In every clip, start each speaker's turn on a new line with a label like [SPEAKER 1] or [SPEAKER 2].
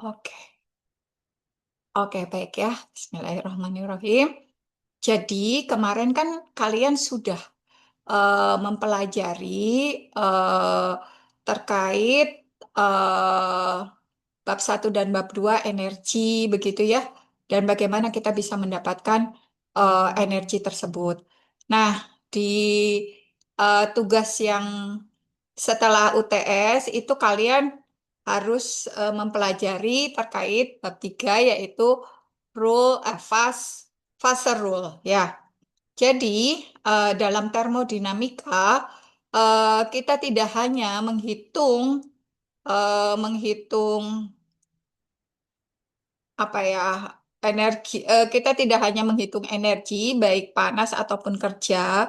[SPEAKER 1] Oke, oke baik ya. Bismillahirrahmanirrahim. Jadi kemarin kan kalian sudah mempelajari eh, terkait eh, bab satu dan bab 2 energi begitu ya. Dan bagaimana kita bisa mendapatkan energi tersebut. Nah, di tugas yang setelah UTS itu kalian harus mempelajari terkait bab 3 yaitu fase rule ya. Jadi dalam termodinamika kita tidak hanya menghitung apa ya energi, kita tidak hanya menghitung energi baik panas ataupun kerja,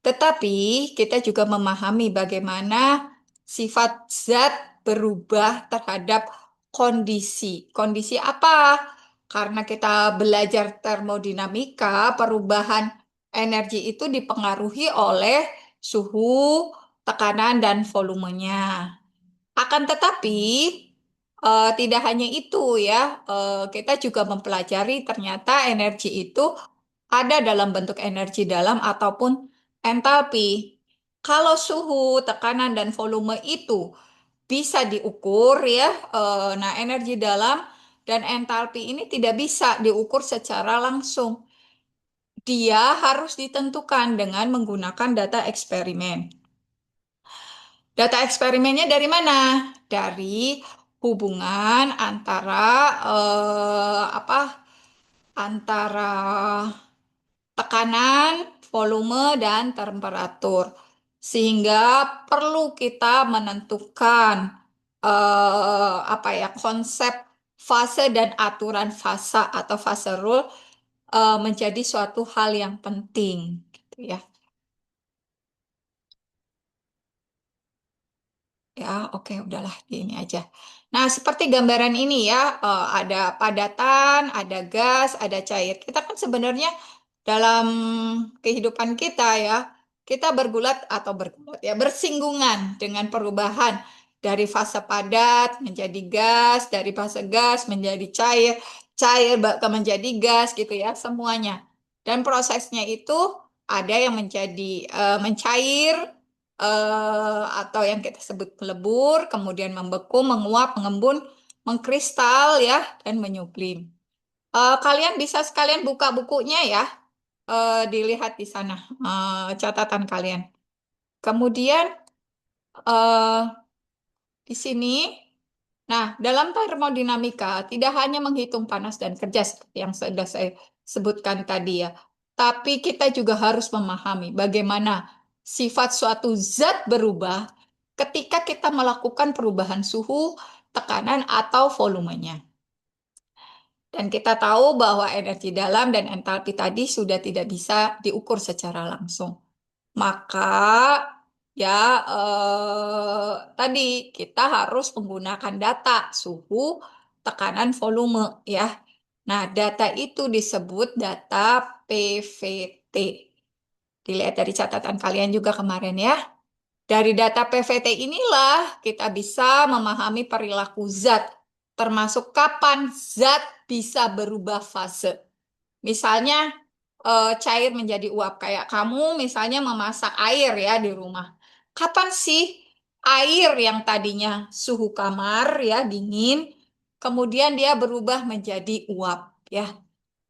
[SPEAKER 1] tetapi kita juga memahami bagaimana sifat zat berubah terhadap kondisi. Kondisi apa? Karena kita belajar termodinamika, perubahan energi itu dipengaruhi oleh suhu, tekanan, dan volumenya. Akan tetapi, tidak hanya itu ya, kita juga mempelajari ternyata energi itu ada dalam bentuk energi dalam ataupun entalpi. Kalau suhu, tekanan, dan volume itu bisa diukur ya, nah energi dalam dan entalpi ini tidak bisa diukur secara langsung. Dia harus ditentukan dengan menggunakan data eksperimen. Data eksperimennya dari mana? Dari hubungan antara apa? Antara tekanan, volume, dan temperatur. Sehingga perlu kita menentukan apa ya konsep fase dan aturan fase atau fase rule menjadi suatu hal yang penting, gitu ya. Ya, oke, udahlah di ini aja. Nah, seperti gambaran ini ya, ada padatan, ada gas, ada cair. Kita kan sebenarnya dalam kehidupan kita ya, kita bergulat atau bergulat ya, bersinggungan dengan perubahan dari fase padat menjadi gas, dari fase gas menjadi cair, cair ke menjadi gas gitu ya, semuanya. Dan prosesnya itu ada yang menjadi mencair atau yang kita sebut melebur, kemudian membeku, menguap, mengembun, mengkristal ya, dan menyublim. Kalian bisa sekalian buka bukunya ya, dilihat di sana catatan kalian. Kemudian eh, di sini, nah dalam termodinamika tidak hanya menghitung panas dan kerja seperti yang sudah saya sebutkan tadi ya, tapi kita juga harus memahami bagaimana sifat suatu zat berubah ketika kita melakukan perubahan suhu, tekanan, atau volumenya. Dan kita tahu bahwa energi dalam dan entalpi tadi sudah tidak bisa diukur secara langsung. Maka ya tadi kita harus menggunakan data suhu, tekanan, volume ya. Nah, data itu disebut data PVT. Dilihat dari catatan kalian juga kemarin ya. Dari data PVT inilah kita bisa memahami perilaku zat, termasuk kapan zat bisa berubah fase. Misalnya cair menjadi uap, kayak kamu misalnya memasak air ya di rumah. Kapan sih air yang tadinya suhu kamar ya dingin, kemudian dia berubah menjadi uap ya.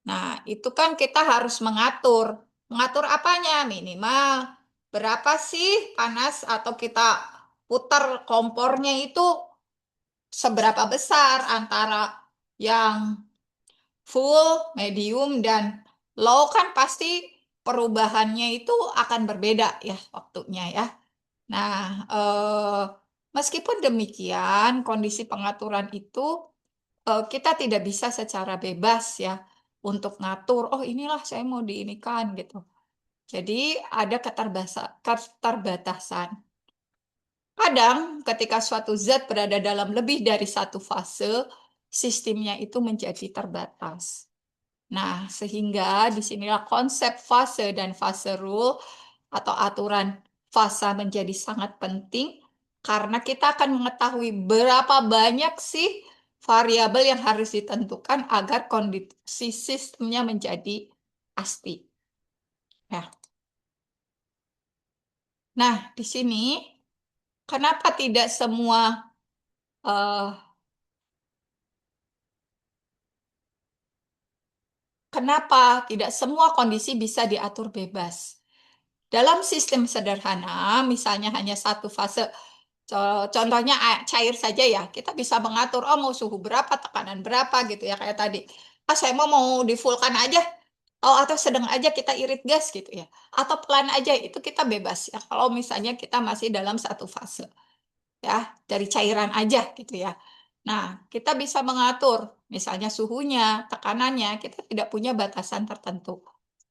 [SPEAKER 1] Nah, itu kan kita harus mengatur. Mengatur apanya? Minimal berapa sih panas atau kita putar kompornya itu seberapa besar antara yang full, medium, dan low kan pasti perubahannya itu akan berbeda ya waktunya ya. Nah, meskipun demikian, kondisi pengaturan itu kita tidak bisa secara bebas ya untuk ngatur, oh inilah saya mau diinikan gitu. Jadi ada keterbatasan. Kadang ketika suatu zat berada dalam lebih dari satu fase, sistemnya itu menjadi terbatas. Nah, sehingga disinilah konsep fase dan fase rule atau aturan fase menjadi sangat penting karena kita akan mengetahui berapa banyak sih variabel yang harus ditentukan agar kondisi sistemnya menjadi pasti. Ya. Nah, di sini kenapa tidak semua eh, kenapa tidak semua kondisi bisa diatur bebas? Dalam sistem sederhana, misalnya hanya satu fase, contohnya cair saja ya, kita bisa mengatur, oh mau suhu berapa, tekanan berapa gitu ya, kayak tadi. Ah, saya mau di fullkan aja, oh atau sedang aja kita irit gas gitu ya, atau pelan aja, itu kita bebas ya, kalau misalnya kita masih dalam satu fase. Ya, dari cairan aja gitu ya. Nah, kita bisa mengatur misalnya suhunya, tekanannya, kita tidak punya batasan tertentu.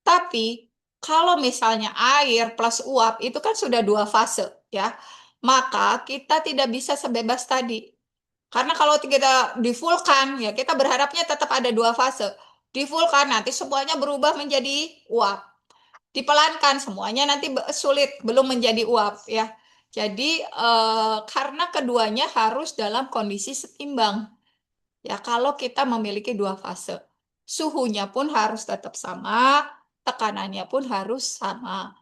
[SPEAKER 1] Tapi kalau misalnya air plus uap itu kan sudah dua fase ya, maka kita tidak bisa sebebas tadi. Karena kalau kita di fullkan ya kita berharapnya tetap ada dua fase. Di fullkan nanti semuanya berubah menjadi uap. Dipelankan semuanya nanti sulit, belum menjadi uap ya. Jadi karena keduanya harus dalam kondisi setimbang. Ya, kalau kita memiliki dua fase, suhunya pun harus tetap sama, tekanannya pun harus sama.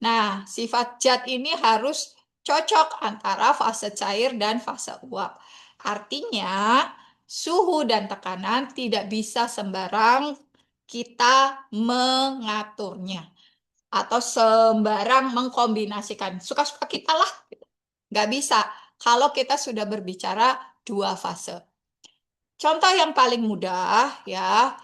[SPEAKER 1] Nah, sifat zat ini harus cocok antara fase cair dan fase uap. Artinya, suhu dan tekanan tidak bisa sembarang kita mengaturnya atau sembarang mengkombinasikan. Suka-suka kita lah. Nggak bisa kalau kita sudah berbicara dua fase. Contoh yang paling mudah ya,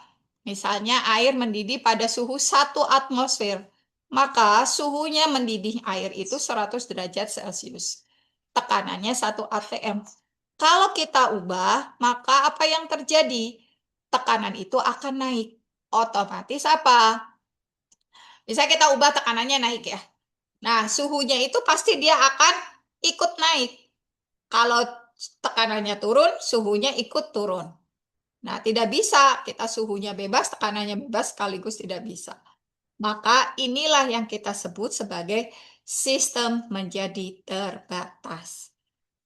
[SPEAKER 1] misalnya air mendidih pada suhu 1 atmosfer. Maka suhunya mendidih air itu 100 derajat Celcius. Tekanannya 1 atm. Kalau kita ubah, maka apa yang terjadi? Tekanan itu akan naik. Otomatis apa? Misalnya kita ubah tekanannya naik ya. Nah, suhunya itu pasti dia akan ikut naik. Kalau tekanannya turun, suhunya ikut turun. Nah, tidak bisa kita suhunya bebas, tekanannya bebas sekaligus tidak bisa. Maka inilah yang kita sebut sebagai sistem menjadi terbatas.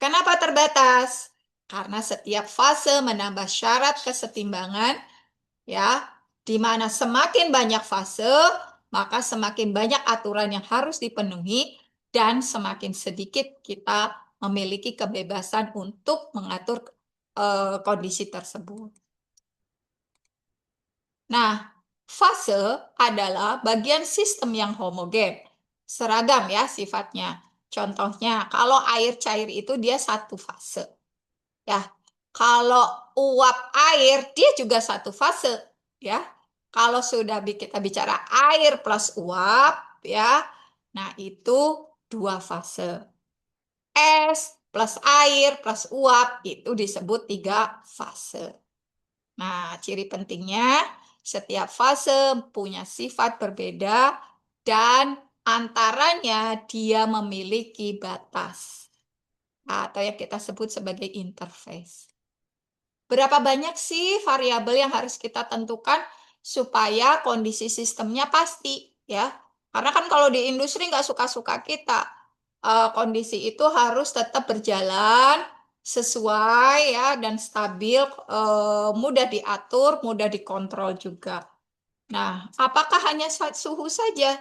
[SPEAKER 1] Kenapa terbatas? Karena setiap fase menambah syarat kesetimbangan, ya, di mana semakin banyak fase, maka semakin banyak aturan yang harus dipenuhi dan semakin sedikit kita memiliki kebebasan untuk mengatur kondisi tersebut. Nah, fase adalah bagian sistem yang homogen, seragam ya sifatnya. Contohnya, kalau air cair itu dia satu fase. Ya, kalau uap air dia juga satu fase, ya. Kalau sudah kita bicara air plus uap, ya. Nah, itu dua fase. Es plus air plus uap itu disebut tiga fase. Nah, ciri pentingnya setiap fase punya sifat berbeda dan antaranya dia memiliki batas atau yang kita sebut sebagai interface. Berapa banyak sih variabel yang harus kita tentukan supaya kondisi sistemnya pasti ya? Karena kan kalau di industri nggak suka-suka kita, kondisi itu harus tetap berjalan sesuai ya dan stabil, mudah diatur, mudah dikontrol juga. Nah, apakah hanya suhu saja?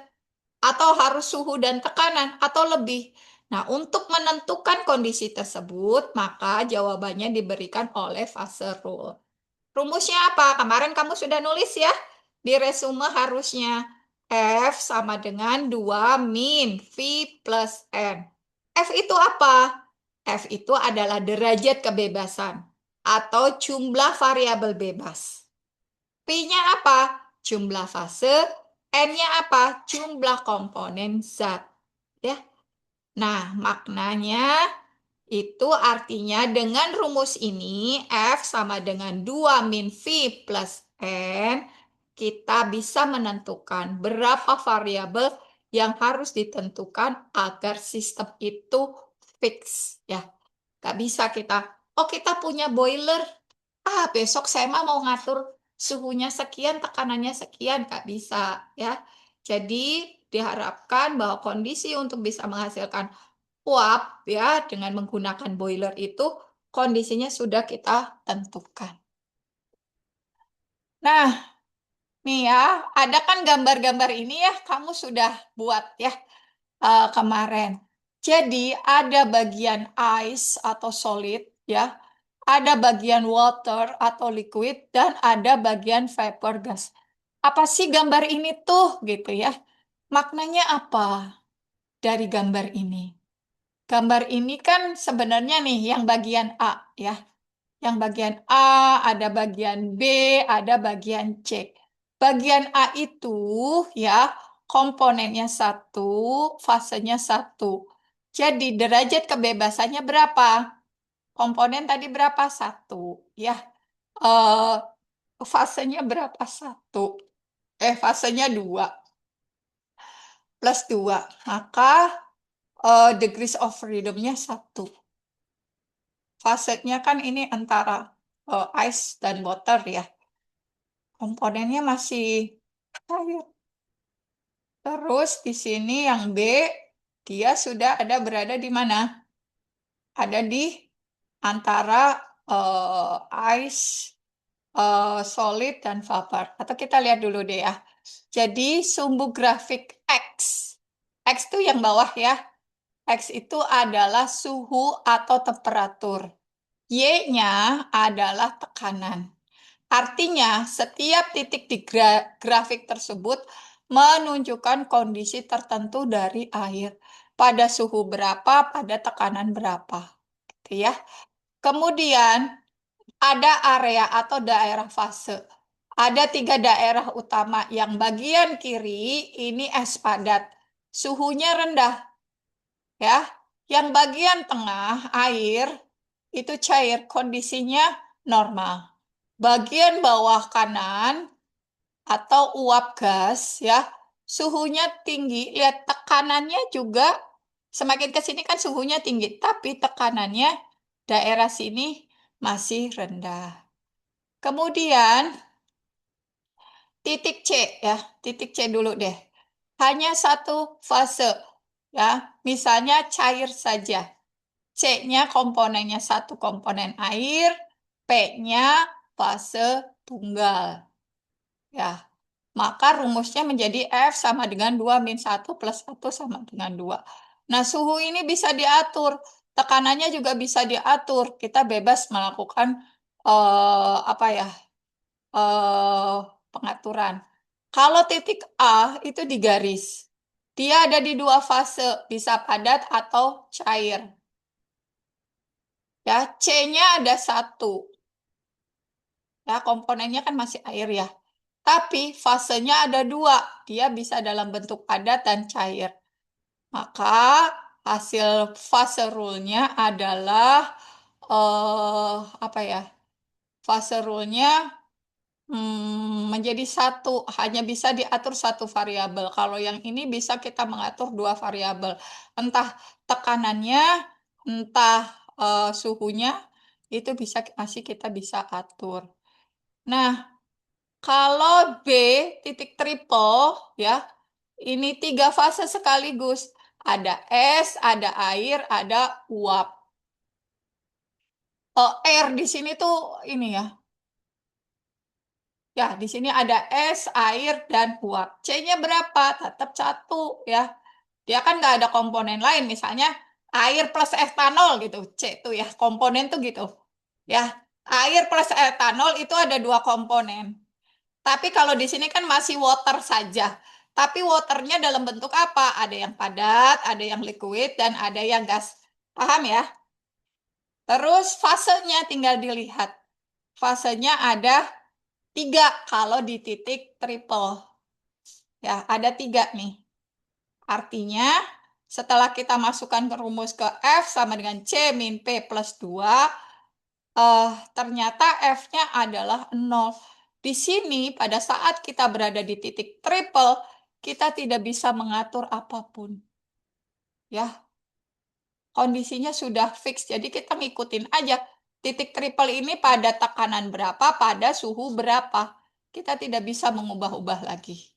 [SPEAKER 1] Atau harus suhu dan tekanan? Atau lebih? Nah, untuk menentukan kondisi tersebut, maka jawabannya diberikan oleh fase rule. Rumusnya apa? Kemarin kamu sudah nulis ya? Di resume harusnya. F sama dengan 2 min V plus N. F itu apa? F itu adalah derajat kebebasan atau jumlah variabel bebas. P-nya apa? Jumlah fase. N-nya apa? Jumlah komponen zat. Ya. Nah, maknanya itu artinya dengan rumus ini F sama dengan 2 min V plus N, kita bisa menentukan berapa variabel yang harus ditentukan agar sistem itu fix. Ya, nggak bisa kita, oh kita punya boiler, besok saya mau ngatur suhunya sekian, tekanannya sekian, nggak bisa. Ya, jadi diharapkan bahwa kondisi untuk bisa menghasilkan uap ya dengan menggunakan boiler itu kondisinya sudah kita tentukan. Nah, nih ya, ada kan gambar-gambar ini ya, kamu sudah buat ya kemarin. Jadi ada bagian ice atau solid ya, ada bagian water atau liquid, dan ada bagian vapor gas. Apa sih gambar ini tuh gitu ya? Maknanya apa dari gambar ini? Gambar ini kan sebenarnya nih yang bagian A ya. Yang bagian A, ada bagian B, ada bagian C. Bagian A itu ya komponennya satu, fasenya satu. Jadi derajat kebebasannya berapa? Komponen tadi berapa? Satu. Ya, eh, fasenya berapa? Satu. Fasenya dua. Plus dua. Maka degrees of freedom-nya satu. Fasenya kan ini antara ice dan water ya. Komponennya masih cair. Terus di sini yang B, dia sudah ada berada di mana? Ada di antara ice, solid, dan vapor. Atau kita lihat dulu deh ya. Jadi sumbu grafik X. X itu yang bawah ya. X itu adalah suhu atau temperatur. Y-nya adalah tekanan. Artinya, setiap titik di grafik tersebut menunjukkan kondisi tertentu dari air. Pada suhu berapa, pada tekanan berapa. Gitu ya. Kemudian, ada area atau daerah fase. Ada 3 daerah utama. Yang bagian kiri, ini es padat. Suhunya rendah. Ya. Yang bagian tengah, air, itu cair. Kondisinya normal. Bagian bawah kanan atau uap gas ya, suhunya tinggi. Lihat tekanannya juga semakin ke sini kan suhunya tinggi, tapi tekanannya daerah sini masih rendah. Kemudian titik C ya, titik C dulu deh. Hanya satu fase ya, misalnya cair saja. C-nya komponennya satu komponen air, P-nya fase tunggal. Ya, maka rumusnya menjadi F sama dengan 2 min 1 plus 1 sama dengan 2. Nah, suhu ini bisa diatur. Tekanannya juga bisa diatur. Kita bebas melakukan apa ya? eh pengaturan. Kalau titik A itu digaris. Dia ada di 2 fase, bisa padat atau cair. Ya, C-nya ada 1. Ya, komponennya kan masih air ya. Tapi fasenya ada 2. Dia bisa dalam bentuk padat dan cair. Maka hasil fase rule-nya adalah apa ya? Fase rule-nya menjadi satu, hanya bisa diatur satu variabel. Kalau yang ini bisa kita mengatur 2 variabel. Entah tekanannya, entah suhunya, itu masih kita bisa atur. Nah, kalau B titik triple ya, ini 3 fase sekaligus. Ada es, ada air, ada uap. Air di sini tuh ini ya. Ya, di sini ada es, air, dan uap. C-nya berapa? Tetap 1 ya. Dia kan nggak ada komponen lain. Misalnya air plus etanol gitu. C tuh ya, komponen tuh gitu. Ya, air plus etanol itu ada 2 komponen. Tapi kalau di sini kan masih water saja. Tapi waternya dalam bentuk apa? Ada yang padat, ada yang liquid, dan ada yang gas. Paham ya? Terus fasenya tinggal dilihat. Fasenya ada 3 kalau di titik triple. Ya, ada 3 nih. Artinya, setelah kita masukkan ke rumus ke F sama dengan C min P plus 2, ternyata F-nya adalah 0. Di sini, pada saat kita berada di titik triple, kita tidak bisa mengatur apapun. Ya, kondisinya sudah fix, jadi kita ngikutin aja. Titik triple ini pada tekanan berapa, pada suhu berapa. Kita tidak bisa mengubah-ubah lagi.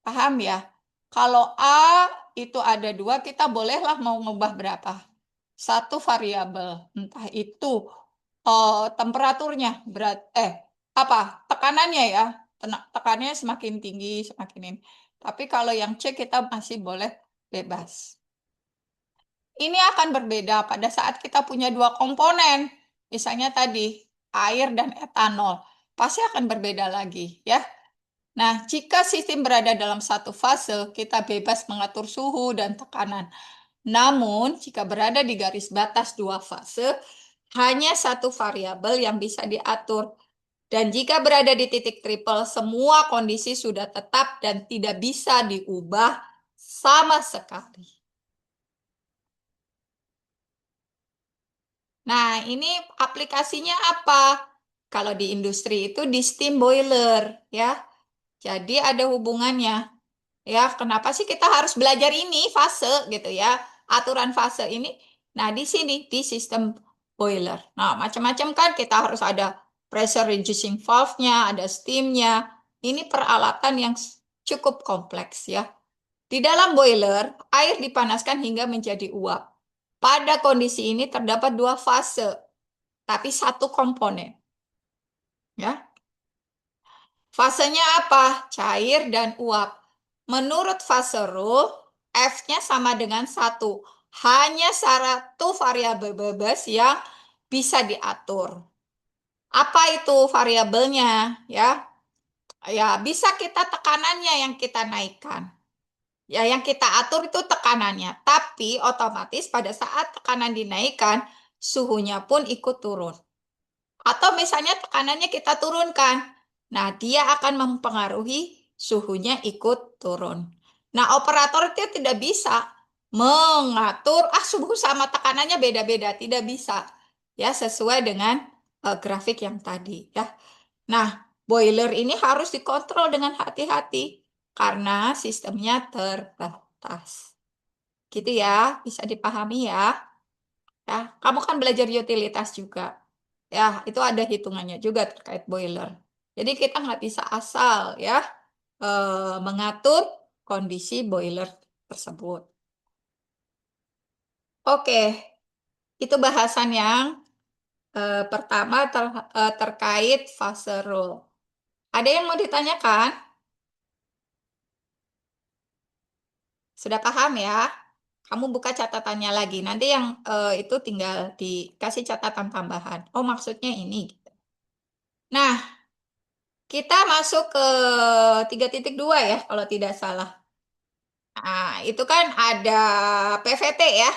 [SPEAKER 1] Paham ya? Kalau A itu ada 2, kita bolehlah mau ngubah berapa. satu variabel, entah itu temperaturnya, apa tekanannya ya, tekanannya semakin tinggi semakin ini. Tapi kalau yang C kita masih boleh bebas. Ini akan berbeda pada saat kita punya dua komponen, misalnya tadi air dan etanol, pasti akan berbeda lagi ya. Nah, jika sistem berada dalam satu fase, kita bebas mengatur suhu dan tekanan. Namun, jika berada di garis batas dua fase, hanya satu variabel yang bisa diatur. Dan jika berada di titik triple, semua kondisi sudah tetap dan tidak bisa diubah sama sekali. Nah, ini aplikasinya apa? Kalau di industri itu di steam boiler, ya. Jadi ada hubungannya. Ya, kenapa sih kita harus belajar ini fase gitu ya? Aturan fase ini. Nah, di sini di sistem boiler. Nah, macam-macam kan kita harus ada pressure reducing valve-nya, ada steam-nya. Ini peralatan yang cukup kompleks ya. Di dalam boiler, air dipanaskan hingga menjadi uap. Pada kondisi ini terdapat dua fase, tapi satu komponen. Ya, fasenya apa? Cair dan uap. Menurut fase rule, F-nya sama dengan satu. Hanya satu variabel bebas yang bisa diatur. Apa itu variabelnya? Ya, ya bisa kita tekanannya yang kita naikkan. Ya, yang kita atur itu tekanannya. Tapi otomatis pada saat tekanan dinaikkan, suhunya pun ikut turun. Atau misalnya tekanannya kita turunkan. Nah, dia akan mempengaruhi suhunya ikut turun. Nah, operator itu tidak bisa mengatur, suhu sama tekanannya beda-beda. Tidak bisa. Ya, sesuai dengan grafik yang tadi. Ya. Nah, boiler ini harus dikontrol dengan hati-hati karena sistemnya terbatas. Gitu ya, bisa dipahami ya. Ya, kamu kan belajar utilitas juga. Ya, itu ada hitungannya juga terkait boiler. Jadi kita nggak bisa asal ya mengatur kondisi boiler tersebut. Oke, itu bahasan yang pertama terkait fase rule. Ada yang mau ditanyakan? Sudah paham ya? Kamu buka catatannya lagi. Nanti yang itu tinggal dikasih catatan tambahan. Oh, maksudnya ini. Nah, kita masuk ke 3.2 ya, kalau tidak salah. Nah, itu kan ada PVT ya,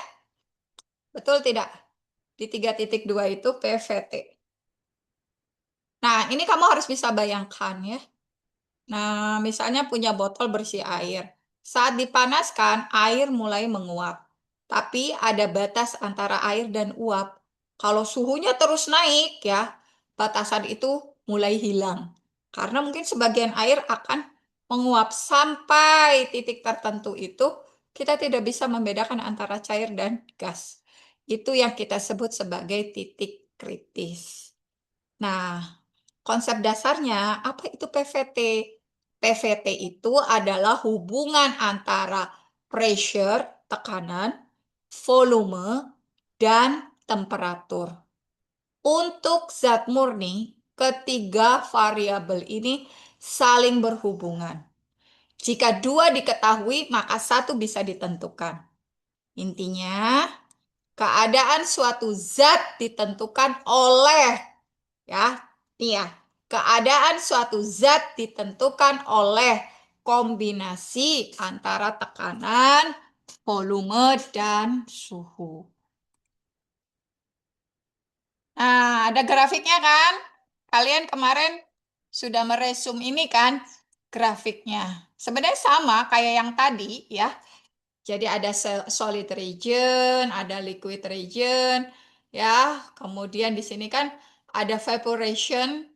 [SPEAKER 1] betul tidak? Di 3.2 itu PVT. Nah, ini kamu harus bisa bayangkan ya. Nah, misalnya punya botol berisi air. Saat dipanaskan, air mulai menguap. Tapi ada batas antara air dan uap. Kalau suhunya terus naik ya, batasan itu mulai hilang. Karena mungkin sebagian air akan menguap sampai titik tertentu itu, kita tidak bisa membedakan antara cair dan gas. Itu yang kita sebut sebagai titik kritis. Nah, konsep dasarnya apa itu PVT? PVT itu adalah hubungan antara pressure, tekanan, volume, dan temperatur. Untuk zat murni, ketiga variabel ini saling berhubungan. Jika dua diketahui, maka satu bisa ditentukan. Intinya, keadaan suatu zat ditentukan oleh, ya, nih ya, keadaan suatu zat ditentukan oleh kombinasi antara tekanan, volume, dan suhu. Nah, ada grafiknya kan? Kalian kemarin sudah meresum ini kan grafiknya. Sebenarnya sama kayak yang tadi ya. Jadi ada solid region, ada liquid region, ya. Kemudian di sini kan ada evaporation,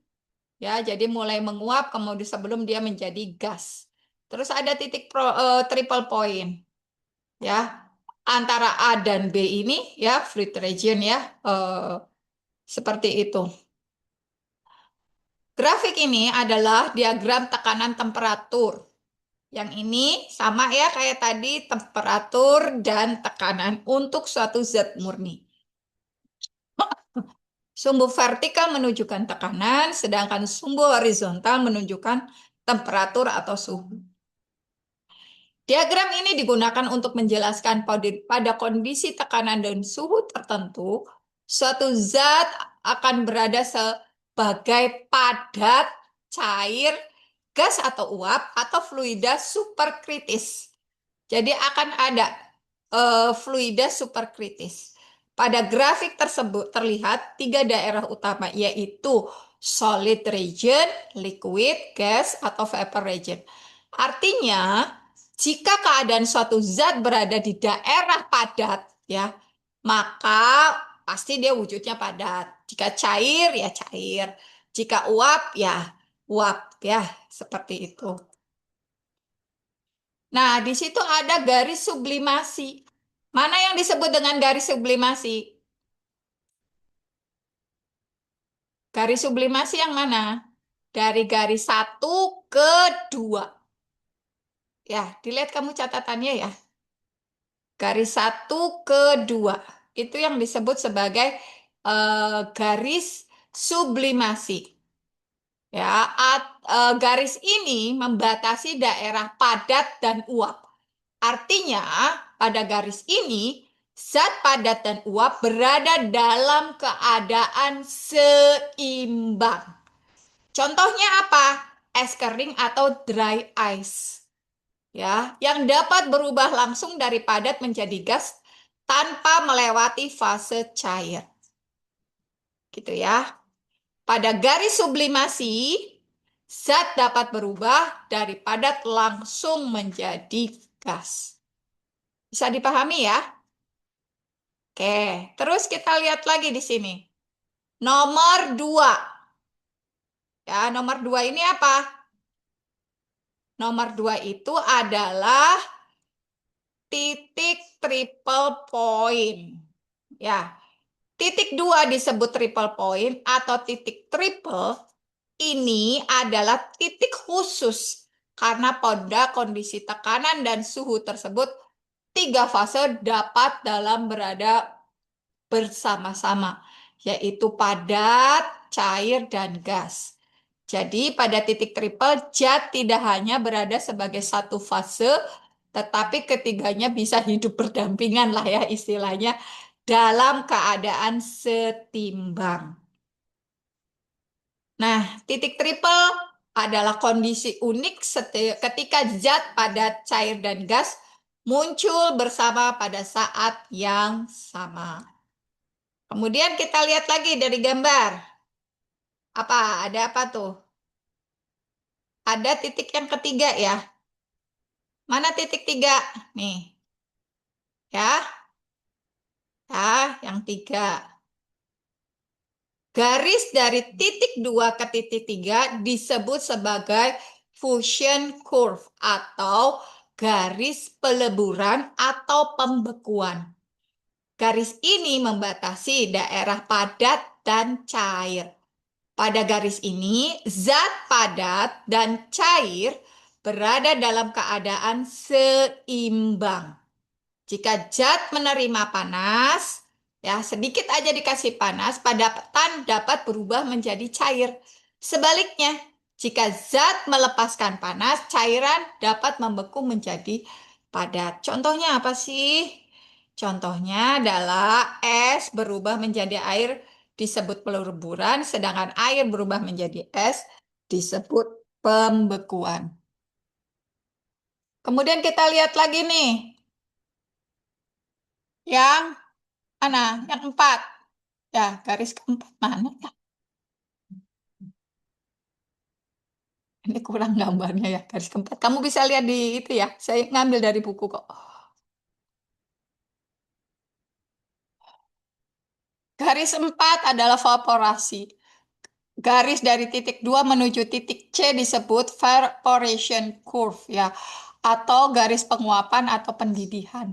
[SPEAKER 1] ya. Jadi mulai menguap, kemudian sebelum dia menjadi gas. Terus ada titik triple point, ya. Antara A dan B ini, ya, fluid region, ya, seperti itu. Grafik ini adalah diagram tekanan temperatur. Yang ini sama ya kayak tadi, temperatur dan tekanan untuk suatu zat murni. Sumbu vertikal menunjukkan tekanan, sedangkan sumbu horizontal menunjukkan temperatur atau suhu. Diagram ini digunakan untuk menjelaskan pada kondisi tekanan dan suhu tertentu, suatu zat akan berada sebagai padat, cair, gas atau uap, atau fluida superkritis. Jadi akan ada fluida superkritis. Pada grafik tersebut terlihat tiga daerah utama, yaitu solid region, liquid, gas, atau vapor region. Artinya, jika keadaan suatu zat berada di daerah padat, ya, maka pasti dia wujudnya padat. Jika cair, ya cair. Jika uap, ya, seperti itu. Nah, di situ ada garis sublimasi. Mana yang disebut dengan garis sublimasi? Garis sublimasi yang mana? Dari garis 1 ke 2. Ya, dilihat kamu catatannya ya. Garis 1 ke 2. Itu yang disebut sebagai garis sublimasi. Ya, garis ini membatasi daerah padat dan uap. Artinya, pada garis ini, zat padat dan uap berada dalam keadaan seimbang. Contohnya apa? Es kering atau dry ice. Ya, yang dapat berubah langsung dari padat menjadi gas tanpa melewati fase cair. Gitu ya. Pada garis sublimasi, zat dapat berubah dari padat langsung menjadi gas. Bisa dipahami ya? Oke, terus kita lihat lagi di sini. Nomor 2. Ya, nomor 2 ini apa? Nomor 2 itu adalah titik triple point. Ya, titik 2 disebut triple point atau titik triple. Ini adalah titik khusus karena pada kondisi tekanan dan suhu tersebut, tiga fase dapat dalam berada bersama-sama, yaitu padat, cair, dan gas. Jadi pada titik triple, zat tidak hanya berada sebagai satu fase, tetapi ketiganya bisa hidup berdampingan lah ya istilahnya, dalam keadaan setimbang. Nah, titik triple adalah kondisi unik ketika zat padat, cair, dan gas muncul bersama pada saat yang sama. Kemudian kita lihat lagi dari gambar. Apa? Ada apa tuh? Ada titik yang ketiga ya. Mana titik 3? Nih. Ya. Ya, yang 3. Garis dari titik 2 ke titik 3 disebut sebagai fusion curve atau garis peleburan atau pembekuan. Garis ini membatasi daerah padat dan cair. Pada garis ini, zat padat dan cair berada dalam keadaan seimbang. Jika zat menerima panas, ya sedikit aja dikasih panas, padatan dapat berubah menjadi cair. Sebaliknya, jika zat melepaskan panas, cairan dapat membeku menjadi padat. Contohnya apa sih? Contohnya adalah es berubah menjadi air disebut peleburan, sedangkan air berubah menjadi es disebut pembekuan. Kemudian kita lihat lagi nih, yang mana? Yang 4. Ya, garis keempat mana ya? Ini kurang gambarnya ya, garis keempat. Kamu bisa lihat di itu ya, saya ngambil dari buku kok. Garis 4 adalah vaporasi. Garis dari titik 2 menuju titik C disebut evaporation curve ya, atau garis penguapan atau pendidihan.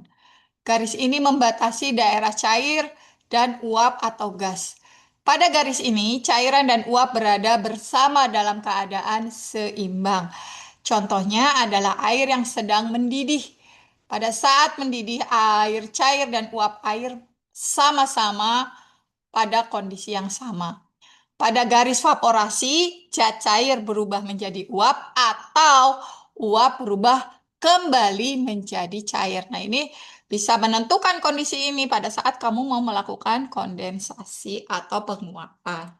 [SPEAKER 1] Garis ini membatasi daerah cair dan uap atau gas. Pada garis ini, cairan dan uap berada bersama dalam keadaan seimbang. Contohnya adalah air yang sedang mendidih. Pada saat mendidih, air cair dan uap air sama-sama pada kondisi yang sama. Pada garis vaporasi, zat cair berubah menjadi uap atau uap berubah kembali menjadi cair. Nah, ini bisa menentukan kondisi ini pada saat kamu mau melakukan kondensasi atau penguapan.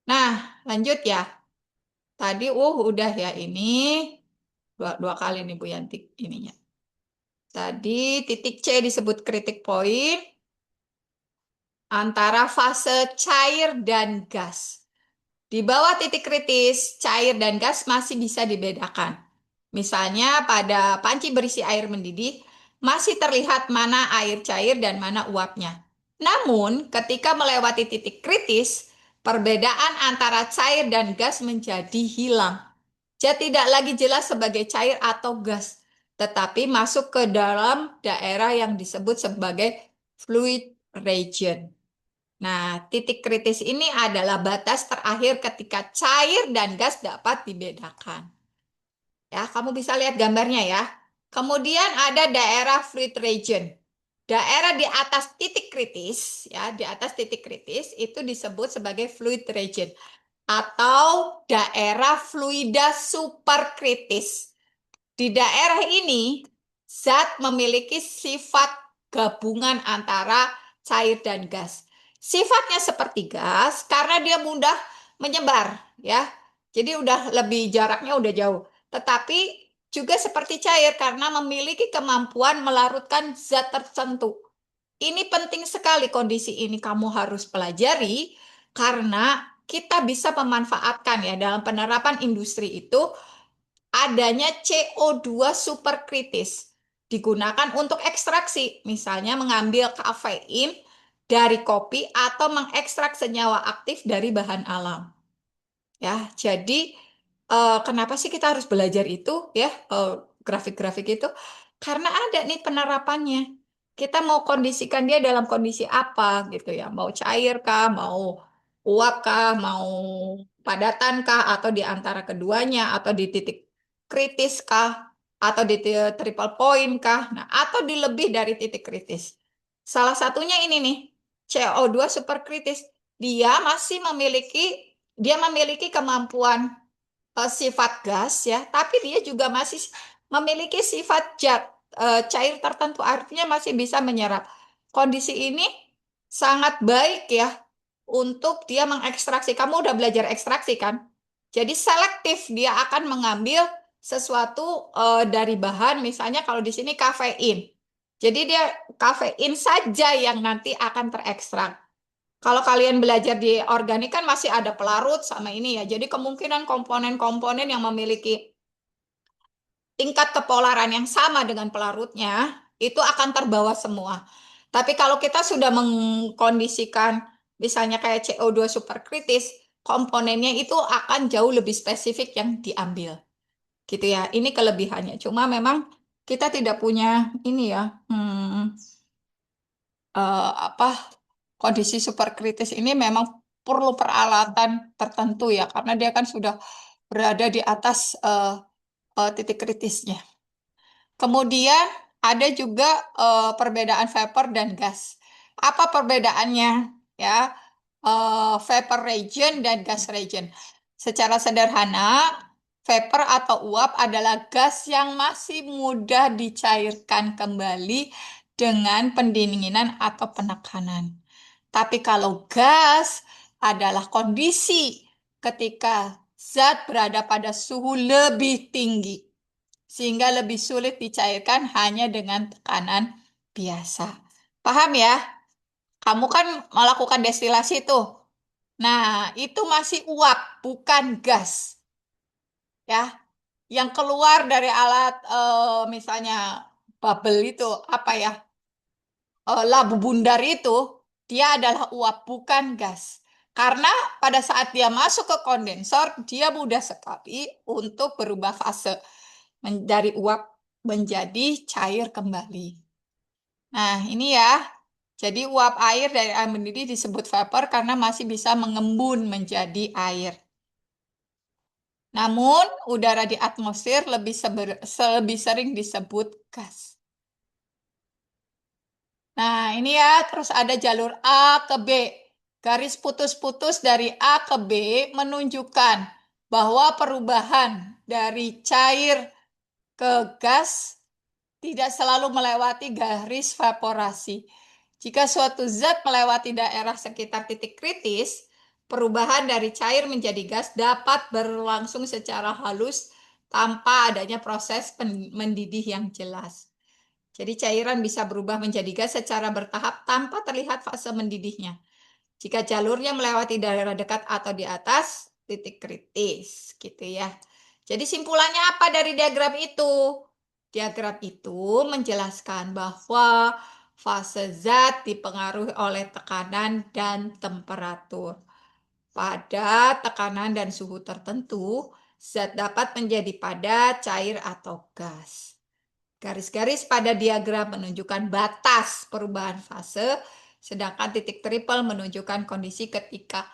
[SPEAKER 1] Nah, lanjut ya. Tadi, udah ya ini dua kali nih Bu Yanti ininya. Tadi titik C disebut kritik point antara fase cair dan gas. Di bawah titik kritis, cair dan gas masih bisa dibedakan. Misalnya pada panci berisi air mendidih, masih terlihat mana air cair dan mana uapnya. Namun, ketika melewati titik kritis, perbedaan antara cair dan gas menjadi hilang. Dia tidak lagi jelas sebagai cair atau gas, tetapi masuk ke dalam daerah yang disebut sebagai fluid region. Nah, titik kritis ini adalah batas terakhir ketika cair dan gas dapat dibedakan. Ya, kamu bisa lihat gambarnya ya. Kemudian ada daerah fluid region. Daerah di atas titik kritis, ya, di atas titik kritis itu disebut sebagai fluid region atau daerah fluida superkritis. Di daerah ini, zat memiliki sifat gabungan antara cair dan gas. Sifatnya seperti gas karena dia mudah menyebar, ya. Jadi udah lebih jaraknya udah jauh. Tetapi juga seperti cair karena memiliki kemampuan melarutkan zat tertentu. Ini penting sekali kondisi ini kamu harus pelajari karena kita bisa memanfaatkan ya dalam penerapan industri itu adanya CO2 superkritis digunakan untuk ekstraksi, misalnya mengambil kafein dari kopi atau mengekstrak senyawa aktif dari bahan alam. Ya, jadi kenapa sih kita harus belajar itu ya, grafik-grafik itu? Karena ada nih penerapannya. Kita mau kondisikan dia dalam kondisi apa gitu ya, mau cair kah, mau uap kah, mau padatan kah, atau di antara keduanya, atau di titik kritis kah, atau di triple point kah, nah, atau di lebih dari titik kritis. Salah satunya ini nih, CO2 superkritis. Dia memiliki kemampuan sifat gas ya, tapi dia juga masih memiliki sifat cair tertentu, artinya masih bisa menyerap. Kondisi ini sangat baik ya untuk dia mengekstraksi. Kamu udah belajar ekstraksi kan? Jadi selektif dia akan mengambil sesuatu dari bahan, misalnya kalau di sini kafein. Jadi dia kafein saja yang nanti akan terekstrak. Kalau kalian belajar di organik kan masih ada pelarut sama ini ya. Jadi kemungkinan komponen-komponen yang memiliki tingkat kepolaran yang sama dengan pelarutnya itu akan terbawa semua. Tapi kalau kita sudah mengkondisikan misalnya kayak CO2 superkritis, komponennya itu akan jauh lebih spesifik yang diambil. Gitu ya. Ini kelebihannya. Cuma memang kita tidak punya ini ya, apa kondisi superkritis ini memang perlu peralatan tertentu ya, karena dia kan sudah berada di atas titik kritisnya. Kemudian ada juga perbedaan vapor dan gas. Apa perbedaannya? Ya, vapor region dan gas region. Secara sederhana, vapor atau uap adalah gas yang masih mudah dicairkan kembali dengan pendinginan atau penekanan. Tapi kalau gas adalah kondisi ketika zat berada pada suhu lebih tinggi, sehingga lebih sulit dicairkan hanya dengan tekanan biasa. Paham ya? Kamu kan melakukan destilasi tuh. Nah, itu masih uap, bukan gas. Ya, yang keluar dari alat misalnya bubble itu apa ya? Labu bundar itu dia adalah uap, bukan gas. Karena pada saat dia masuk ke kondensor, dia mudah sekali untuk berubah fase dari uap menjadi cair kembali. Nah, ini ya. Jadi uap air dari air mendidih disebut vapor karena masih bisa mengembun menjadi air. Namun, udara di atmosfer lebih sering disebut gas. Nah, ini ya, terus ada jalur A ke B. Garis putus-putus dari A ke B menunjukkan bahwa perubahan dari cair ke gas tidak selalu melewati garis vaporasi. Jika suatu zat melewati daerah sekitar titik kritis, perubahan dari cair menjadi gas dapat berlangsung secara halus tanpa adanya proses mendidih yang jelas. Jadi cairan bisa berubah menjadi gas secara bertahap tanpa terlihat fase mendidihnya. Jika jalurnya melewati daerah dekat atau di atas titik kritis, gitu ya. Jadi simpulannya apa dari diagram itu? Diagram itu menjelaskan bahwa fase zat dipengaruhi oleh tekanan dan temperatur. Pada tekanan dan suhu tertentu, zat dapat menjadi padat, cair, atau gas. Garis-garis pada diagram menunjukkan batas perubahan fase, sedangkan titik triple menunjukkan kondisi ketika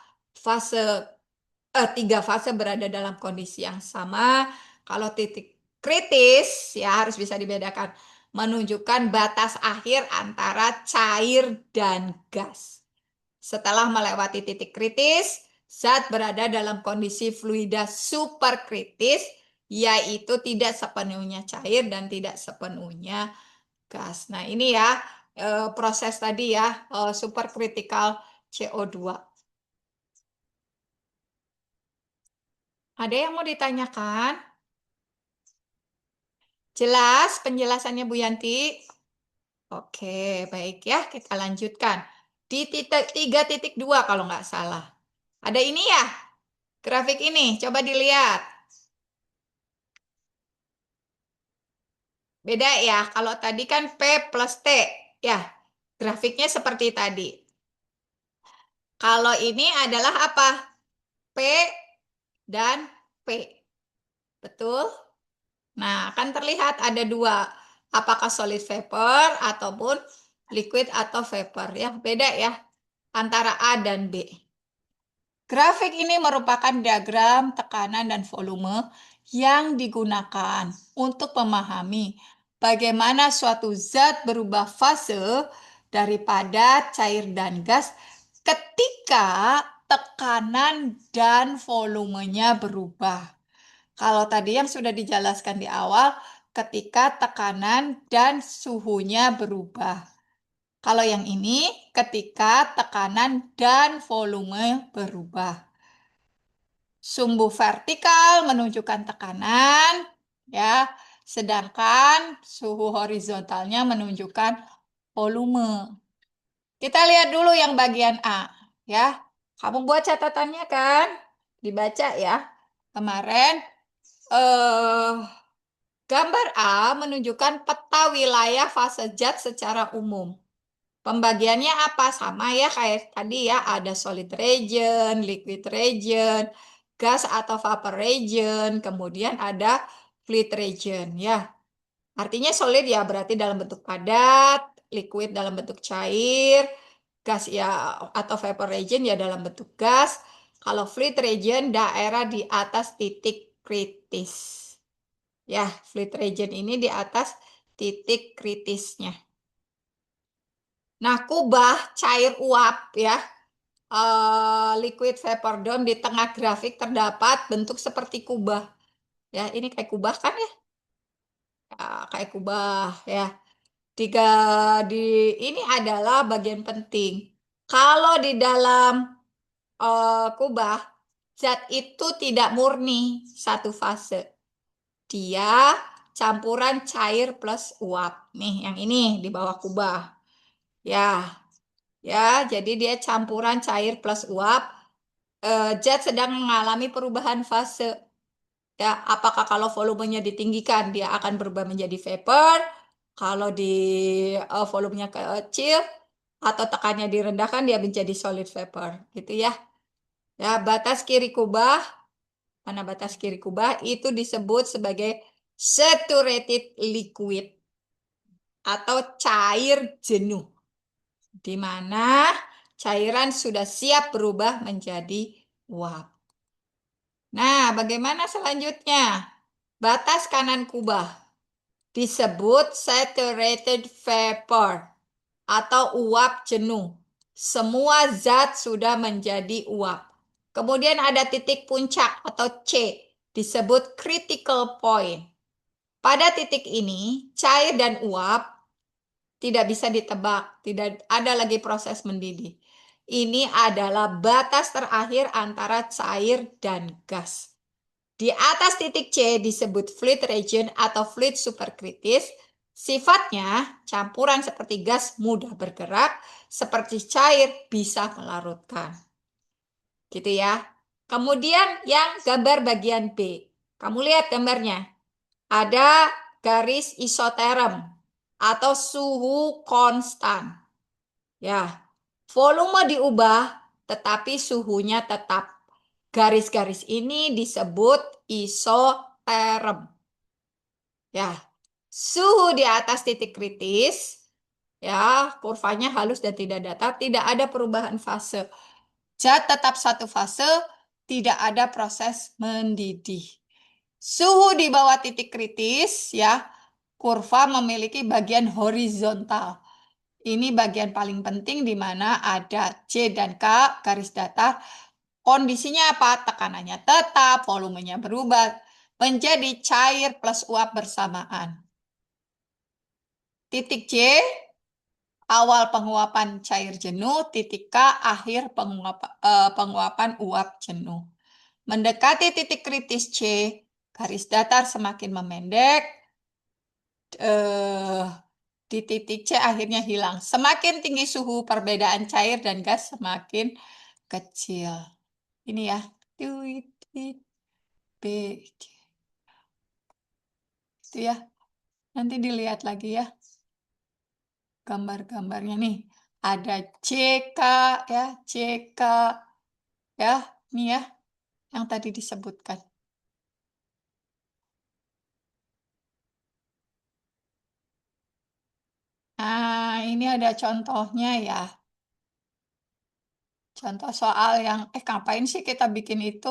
[SPEAKER 1] tiga fase berada dalam kondisi yang sama. Kalau titik kritis, ya harus bisa dibedakan, menunjukkan batas akhir antara cair dan gas. Setelah melewati titik kritis, zat berada dalam kondisi fluida superkritis, yaitu tidak sepenuhnya cair dan tidak sepenuhnya gas. Nah, ini ya proses tadi ya, supercritical CO2. Ada yang mau ditanyakan? Jelas penjelasannya Bu Yanti? Oke, baik ya, kita lanjutkan. Di titik 3.2 kalau nggak salah. Ada ini ya, grafik ini, coba dilihat. Beda ya, kalau tadi kan P plus T. Ya, grafiknya seperti tadi. Kalau ini adalah apa? P dan P. Betul? Nah, akan terlihat ada dua. Apakah solid vapor ataupun liquid atau vapor. Ya, beda ya antara A dan B. Grafik ini merupakan diagram tekanan dan volume yang digunakan untuk memahami bagaimana suatu zat berubah fase dari padat, cair, dan gas ketika tekanan dan volumenya berubah. Kalau tadi yang sudah dijelaskan di awal, ketika tekanan dan suhunya berubah. Kalau yang ini, ketika tekanan dan volume berubah. Sumbu vertikal menunjukkan tekanan, ya, sedangkan suhu horizontalnya menunjukkan volume. Kita lihat dulu yang bagian A, ya. Kamu buat catatannya kan? Dibaca ya. Kemarin eh, gambar A menunjukkan peta wilayah fase zat secara umum. Pembagiannya apa? Sama ya kayak tadi ya, ada solid region, liquid region, gas atau vapor region, kemudian ada fluid region ya. Artinya solid ya berarti dalam bentuk padat, liquid dalam bentuk cair, gas ya atau vapor region ya dalam bentuk gas. Kalau fluid region daerah di atas titik kritis. Ya, fluid region ini di atas titik kritisnya. Nah, kubah cair uap ya, liquid vapor dome di tengah grafik terdapat bentuk seperti kubah. Ya, ini kayak kubah kan ya? Ya, kayak kubah ya. Tiga di ini adalah bagian penting. Kalau di dalam kubah, zat itu tidak murni satu fase. Dia campuran cair plus uap. Nih, yang ini di bawah kubah. Ya, ya, jadi dia campuran cair plus uap. Zat sedang mengalami perubahan fase. Ya, apakah kalau volumenya ditinggikan dia akan berubah menjadi vapor? Kalau di volumenya kecil atau tekannya direndahkan dia menjadi solid vapor, gitu ya. Ya, batas kiri kubah, mana batas kiri kubah itu disebut sebagai saturated liquid atau cair jenuh, di mana cairan sudah siap berubah menjadi uap. Nah, bagaimana selanjutnya? Batas kanan kubah disebut saturated vapor atau uap jenuh. Semua zat sudah menjadi uap. Kemudian ada titik puncak atau C, disebut critical point. Pada titik ini, cair dan uap tidak bisa ditebak, tidak ada lagi proses mendidih. Ini adalah batas terakhir antara cair dan gas. Di atas titik C disebut fluid region atau fluid superkritis. Sifatnya campuran seperti gas mudah bergerak, seperti cair bisa melarutkan. Gitu ya. Kemudian yang gambar bagian B. Kamu lihat gambarnya. Ada garis isoterm atau suhu konstan. Ya, volume diubah tetapi suhunya tetap. Garis-garis ini disebut isoterm. Ya, suhu di atas titik kritis, ya, kurvanya halus dan tidak datar, tidak ada perubahan fase. Zat tetap satu fase, tidak ada proses mendidih. Suhu di bawah titik kritis, ya, kurva memiliki bagian horizontal. Ini bagian paling penting di mana ada C dan K, garis datar. Kondisinya apa? Tekanannya tetap, volumenya berubah, menjadi cair plus uap bersamaan. Titik C, awal penguapan cair jenuh, titik K, akhir penguapan uap jenuh. Mendekati titik kritis C, garis datar semakin memendek, di titik C akhirnya hilang. Semakin tinggi suhu, perbedaan cair dan gas semakin kecil. Ini ya, titik B, itu ya. Nanti dilihat lagi ya gambar-gambarnya nih. Ada CK ya, CK ya, ini ya yang tadi disebutkan. Nah, ini ada contohnya ya. Contoh soal yang, ngapain sih kita bikin itu?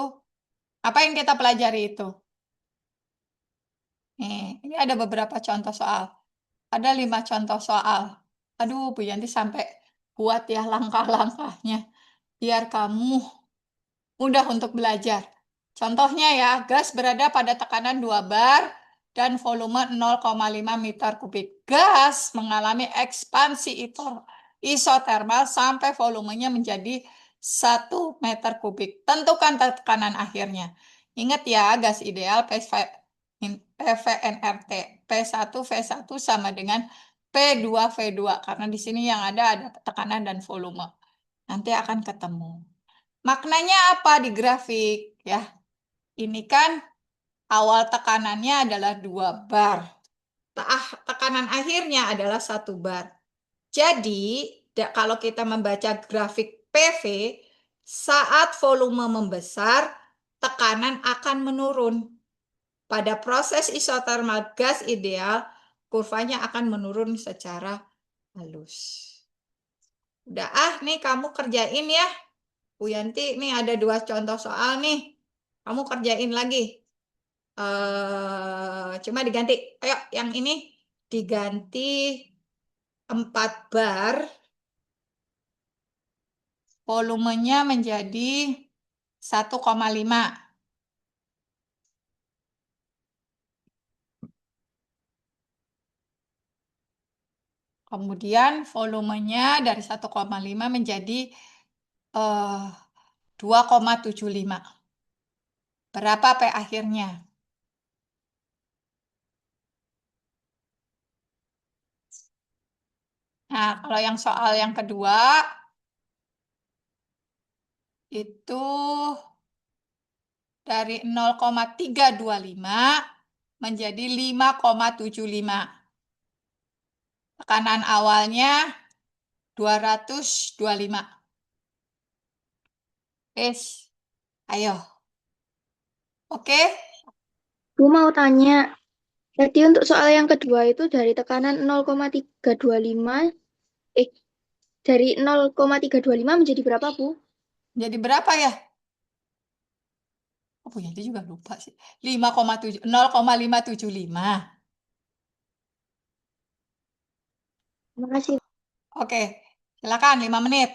[SPEAKER 1] Apa yang kita pelajari itu? Nih, ini ada beberapa contoh soal. Ada 5 contoh soal. Aduh, Bu Yanti sampai buat ya langkah-langkahnya. Biar kamu mudah untuk belajar. Contohnya ya, gas berada pada tekanan 2 bar dan volume 0,5 meter kubik. Gas mengalami ekspansi isotermal sampai volumenya menjadi 1 meter kubik. Tentukan tekanan akhirnya. Ingat ya, gas ideal PVNRT. P1V1 sama dengan P2V2. Karena di sini yang ada tekanan dan volume. Nanti akan ketemu. Maknanya apa di grafik? Ya, ini kan awal tekanannya adalah 2 bar. Tekanan akhirnya adalah 1 bar. Jadi, kalau kita membaca grafik PV, saat volume membesar, tekanan akan menurun. Pada proses isotermal gas ideal, kurvanya akan menurun secara halus. Udah nih kamu kerjain ya. Bu Yanti, nih ada 2 contoh soal nih. Kamu kerjain lagi. Cuma diganti. Ayo, yang ini diganti 4 bar. Volumenya menjadi 1,5. Kemudian volumenya dari 1,5 menjadi 2,75. Berapa P akhirnya? Nah, kalau yang soal yang kedua, itu dari 0,325 menjadi 5,75. Tekanan awalnya 225. Ayo. Oke?
[SPEAKER 2] Bu mau tanya, tadi untuk soal yang kedua itu dari tekanan 0,325, eh, dari 0,325 menjadi berapa, Bu?
[SPEAKER 1] Jadi berapa ya? Oh, ya, dia juga lupa sih. 5,7, 0,575.
[SPEAKER 2] Makasih.
[SPEAKER 1] Oke, silakan 5 menit.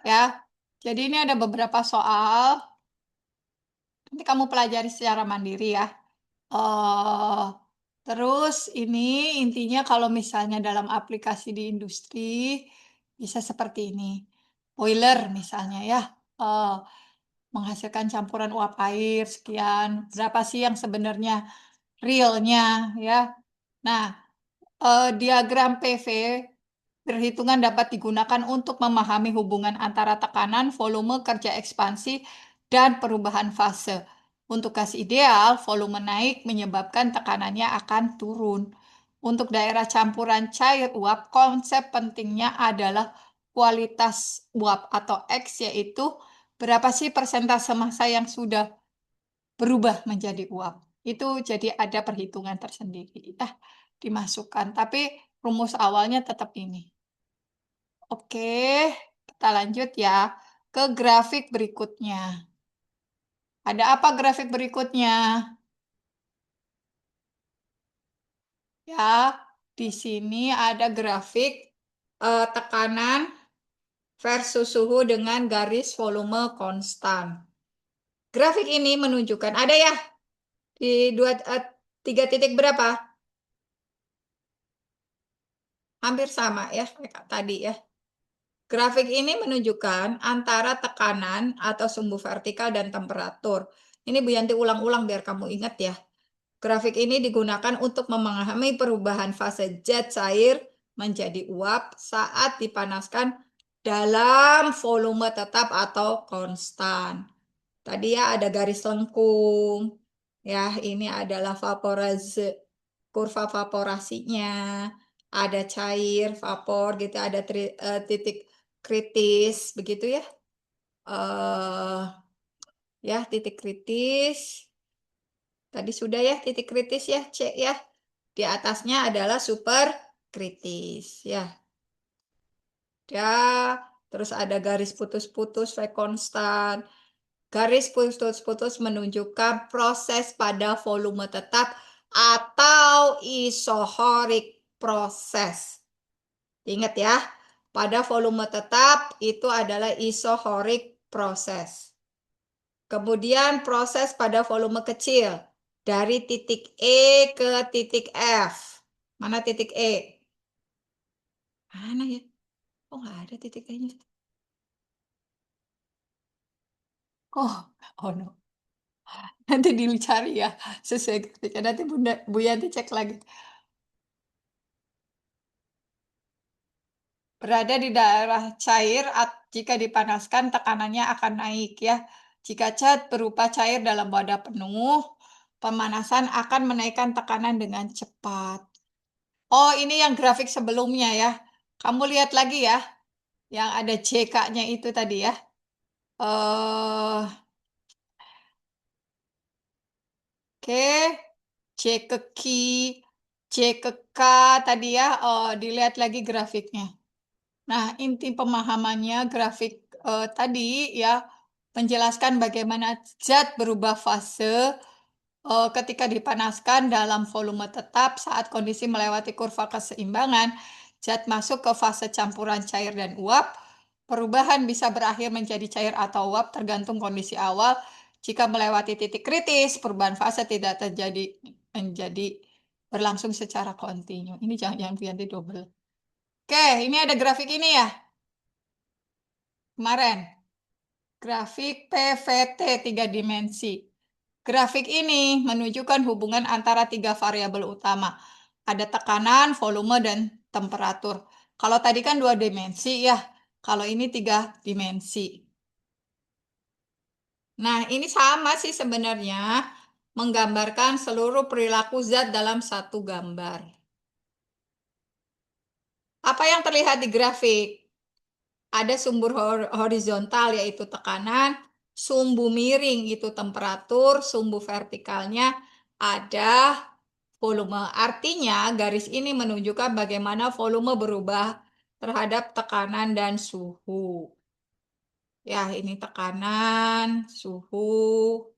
[SPEAKER 1] Ya. Jadi ini ada beberapa soal. Nanti kamu pelajari secara mandiri ya. eh Terus ini intinya kalau misalnya dalam aplikasi di industri bisa seperti ini. Boiler misalnya ya, eh, menghasilkan campuran uap air sekian. Berapa sih yang sebenarnya realnya ya? Nah, diagram PV perhitungan dapat digunakan untuk memahami hubungan antara tekanan, volume, kerja ekspansi, dan perubahan fase. Untuk gas ideal, volume naik menyebabkan tekanannya akan turun. Untuk daerah campuran cair uap, konsep pentingnya adalah kualitas uap atau X, yaitu berapa sih persentase massa yang sudah berubah menjadi uap. Itu jadi ada perhitungan tersendiri. Dimasukkan. Tapi rumus awalnya tetap ini. Oke, kita lanjut ya ke grafik berikutnya. Ada apa grafik berikutnya? Ya, di sini ada grafik tekanan versus suhu dengan garis volume konstan. Grafik ini menunjukkan ada ya di tiga titik berapa? Hampir sama ya kayak tadi ya. Grafik ini menunjukkan antara tekanan atau sumbu vertikal dan temperatur. Ini Bu Yanti ulang-ulang biar kamu ingat ya. Grafik ini digunakan untuk memahami perubahan fase zat cair menjadi uap saat dipanaskan dalam volume tetap atau konstan. Tadi ya ada garis lengkung. Ya, ini adalah kurva vaporasinya. Ada cair, vapor gitu, ada titik kritis begitu ya. eh Ya, titik kritis. Tadi sudah ya titik kritis ya, C ya. Di atasnya adalah super kritis ya. Ya, terus ada garis putus-putus V konstan. Garis putus-putus menunjukkan proses pada volume tetap atau isohorik proses. Ingat ya, pada volume tetap itu adalah isohorik proses. Kemudian proses pada volume kecil dari titik E ke titik F. Mana titik E? Mana ya? Oh, nggak ada titik E-nya. Oh, oh no. Nanti dicari ya sesuai grafiknya. Nanti Bunda, Bu Yanti cek lagi. Berada di daerah cair, jika dipanaskan tekanannya akan naik ya. Jika cat berupa cair dalam wadah penuh, pemanasan akan menaikkan tekanan dengan cepat. Oh, ini yang grafik sebelumnya ya. Kamu lihat lagi ya, yang ada JK-nya itu tadi ya. eh Oke, C ke Q, C ke K tadi ya. Dilihat lagi grafiknya. Nah, inti pemahamannya grafik tadi ya menjelaskan bagaimana zat berubah fase ketika dipanaskan dalam volume tetap saat kondisi melewati kurva keseimbangan, zat masuk ke fase campuran cair dan uap. Perubahan bisa berakhir menjadi cair atau uap tergantung kondisi awal. Jika melewati titik kritis, perubahan fase tidak terjadi menjadi berlangsung secara kontinu. Ini jangan-jangan ganti double. Oke, ini ada grafik ini ya kemarin. Grafik PVT tiga dimensi. Grafik ini menunjukkan hubungan antara tiga variabel utama. Ada tekanan, volume, dan temperatur. Kalau tadi kan dua dimensi ya, kalau ini tiga dimensi. Nah, ini sama sih sebenarnya, menggambarkan seluruh perilaku zat dalam satu gambar. Apa yang terlihat di grafik? Ada sumber horizontal yaitu tekanan, sumbu miring itu temperatur, sumbu vertikalnya ada volume. Artinya garis ini menunjukkan bagaimana volume berubah terhadap tekanan dan suhu. Ya, ini tekanan, suhu,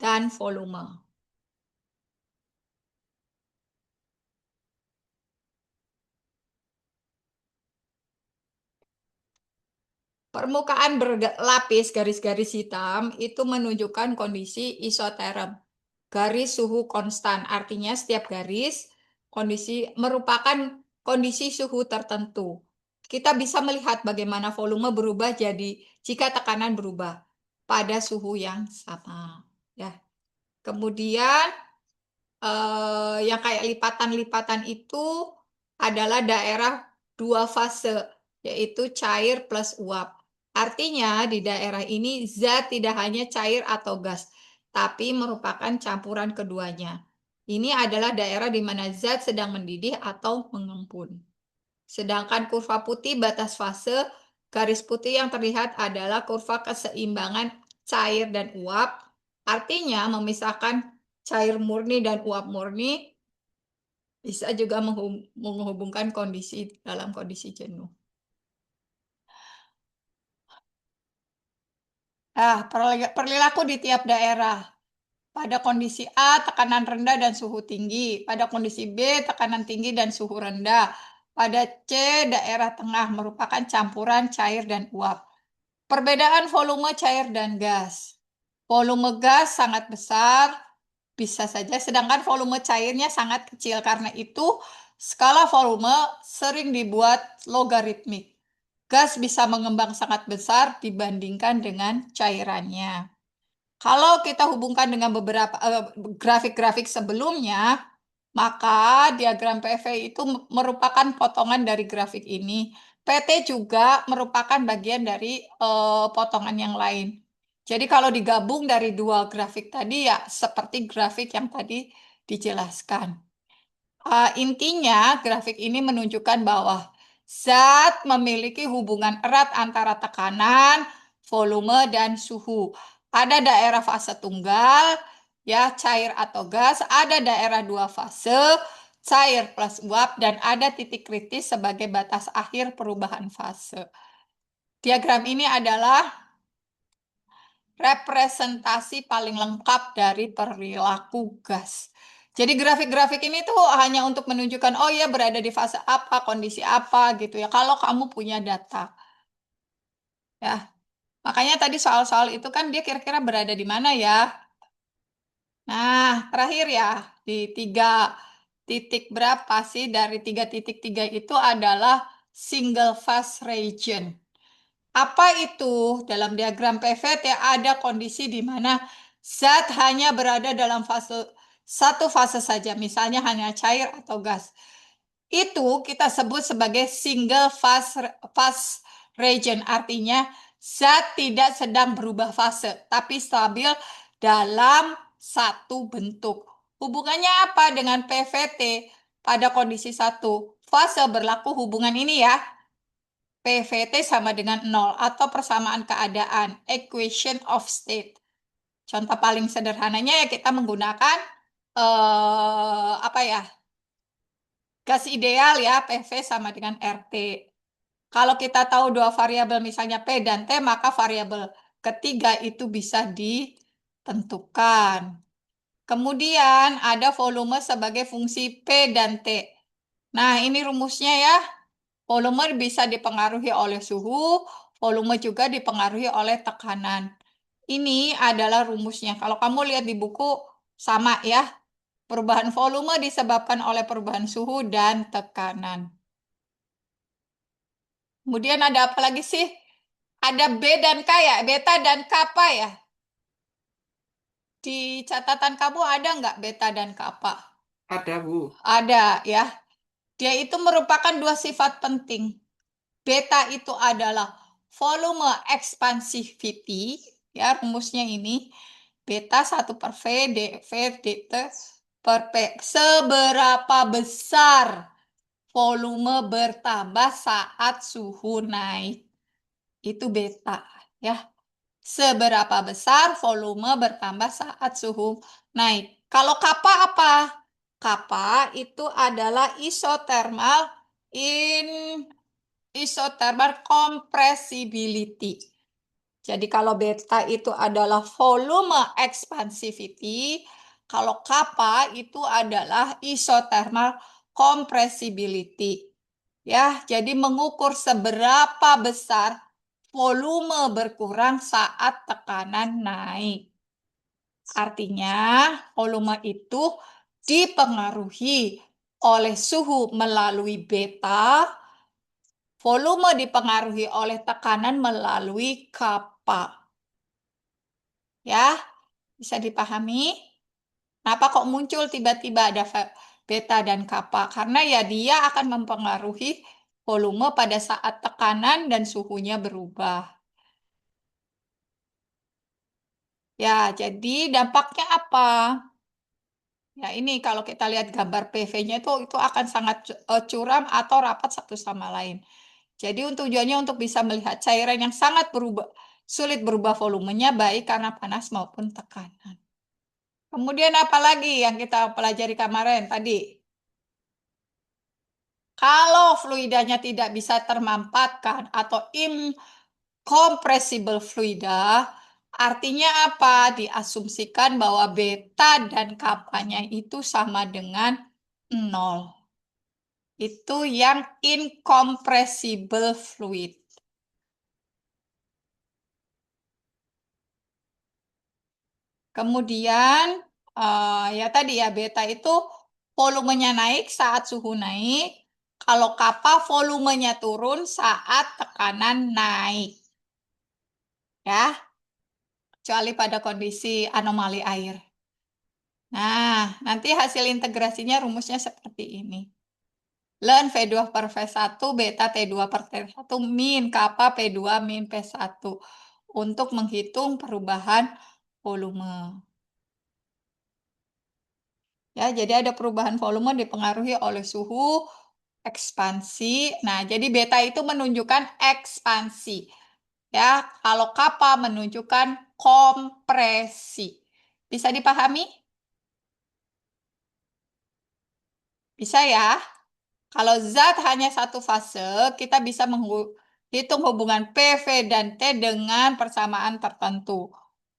[SPEAKER 1] dan volume. Permukaan berlapis garis-garis hitam itu menunjukkan kondisi isoterm. Garis suhu konstan, artinya setiap garis kondisi merupakan kondisi suhu tertentu. Kita bisa melihat bagaimana volume berubah jadi jika tekanan berubah pada suhu yang sama. Ya. Kemudian yang kayak lipatan-lipatan itu adalah daerah dua fase, yaitu cair plus uap. Artinya di daerah ini zat tidak hanya cair atau gas, tapi merupakan campuran keduanya. Ini adalah daerah di mana zat sedang mendidih atau mengempun. Sedangkan kurva putih batas fase, garis putih yang terlihat adalah kurva keseimbangan cair dan uap. Artinya memisahkan cair murni dan uap murni bisa juga menghubungkan kondisi dalam kondisi jenuh. Perilaku di tiap daerah. Pada kondisi A, tekanan rendah dan suhu tinggi. Pada kondisi B, tekanan tinggi dan suhu rendah. Pada C, daerah tengah merupakan campuran cair dan uap. Perbedaan volume cair dan gas. Volume gas sangat besar, bisa saja, sedangkan volume cairnya sangat kecil. Karena itu, skala volume sering dibuat logaritmik. Gas bisa mengembang sangat besar dibandingkan dengan cairannya. Kalau kita hubungkan dengan beberapa grafik-grafik sebelumnya, maka diagram PV itu merupakan potongan dari grafik ini. PT juga merupakan bagian dari potongan yang lain. Jadi kalau digabung dari dua grafik tadi ya seperti grafik yang tadi dijelaskan. Intinya, grafik ini menunjukkan bahwa zat memiliki hubungan erat antara tekanan, volume, dan suhu. Ada daerah fase tunggal, ya cair atau gas, ada daerah dua fase, cair plus uap, dan ada titik kritis sebagai batas akhir perubahan fase. Diagram ini adalah representasi paling lengkap dari perilaku gas. Jadi grafik-grafik ini tuh hanya untuk menunjukkan, oh ya berada di fase apa, kondisi apa gitu ya. Kalau kamu punya data, ya. Makanya tadi soal-soal itu kan dia kira-kira berada di mana ya. Nah, terakhir ya, di tiga titik berapa sih dari 3,3 itu adalah single phase region. Apa itu? Dalam diagram PVT ada kondisi di mana zat hanya berada dalam fase satu fase saja, misalnya hanya cair atau gas. Itu kita sebut sebagai single phase region, artinya zat tidak sedang berubah fase, tapi stabil dalam satu bentuk. Hubungannya apa dengan PVT? Pada kondisi satu fase berlaku hubungan ini ya, PVT sama dengan nol atau persamaan keadaan, equation of state. Contoh paling sederhananya ya kita menggunakan apa ya? Gas ideal ya, PV sama dengan RT. Kalau kita tahu dua variabel misalnya P dan T, maka variabel ketiga itu bisa ditentukan. Kemudian ada volume sebagai fungsi P dan T. Nah, ini rumusnya ya. Volume bisa dipengaruhi oleh suhu, volume juga dipengaruhi oleh tekanan. Ini adalah rumusnya. Kalau kamu lihat di buku, sama ya. Perubahan volume disebabkan oleh perubahan suhu dan tekanan. Kemudian ada apa lagi sih? Ada B dan K ya, beta dan kappa ya. Di catatan kamu ada nggak beta dan kappa?
[SPEAKER 3] Ada, Bu.
[SPEAKER 1] Ada ya. Dia itu merupakan dua sifat penting. Beta itu adalah volume expansivity, ya rumusnya ini. Beta 1 per V, dV, dt per P. Seberapa besar volume bertambah saat suhu naik. Itu beta, ya. Seberapa besar volume bertambah saat suhu naik. Kalau kappa apa? Kappa itu adalah isothermal compressibility. Jadi kalau beta itu adalah volume expansivity, kalau kappa itu adalah isothermal compressibility. Ya, jadi mengukur seberapa besar volume berkurang saat tekanan naik. Artinya, volume itu dipengaruhi oleh suhu melalui beta, volume dipengaruhi oleh tekanan melalui kappa. Ya, bisa dipahami? Kenapa kok muncul tiba-tiba ada beta dan kappa? Karena ya dia akan mempengaruhi volume pada saat tekanan dan suhunya berubah. Ya, jadi dampaknya apa? Ya, ini kalau kita lihat gambar PV-nya itu akan sangat curam atau rapat satu sama lain. Jadi tujuannya untuk bisa melihat cairan yang sangat sulit berubah volumenya baik karena panas maupun tekanan. Kemudian apa lagi yang kita pelajari kemarin tadi? Kalau fluidanya tidak bisa termampatkan atau incompressible fluida, artinya apa? Diasumsikan bahwa beta dan kapanya itu sama dengan 0. Itu yang incompressible fluid. Kemudian, ya tadi ya, beta itu volumenya naik saat suhu naik. Kalau kappa volumenya turun saat tekanan naik. Ya, kecuali pada kondisi anomali air. Nah, nanti hasil integrasinya rumusnya seperti ini. Ln V2 per V1 beta T2 per T1 min kappa P2 min P1 untuk menghitung perubahan volume. Ya, jadi ada perubahan volume dipengaruhi oleh suhu, ekspansi. Nah, jadi beta itu menunjukkan ekspansi. Ya, kalau kappa menunjukkan kompresi. Bisa dipahami? Bisa ya? Kalau zat hanya satu fase, kita bisa menghitung hubungan PV dan T dengan persamaan tertentu.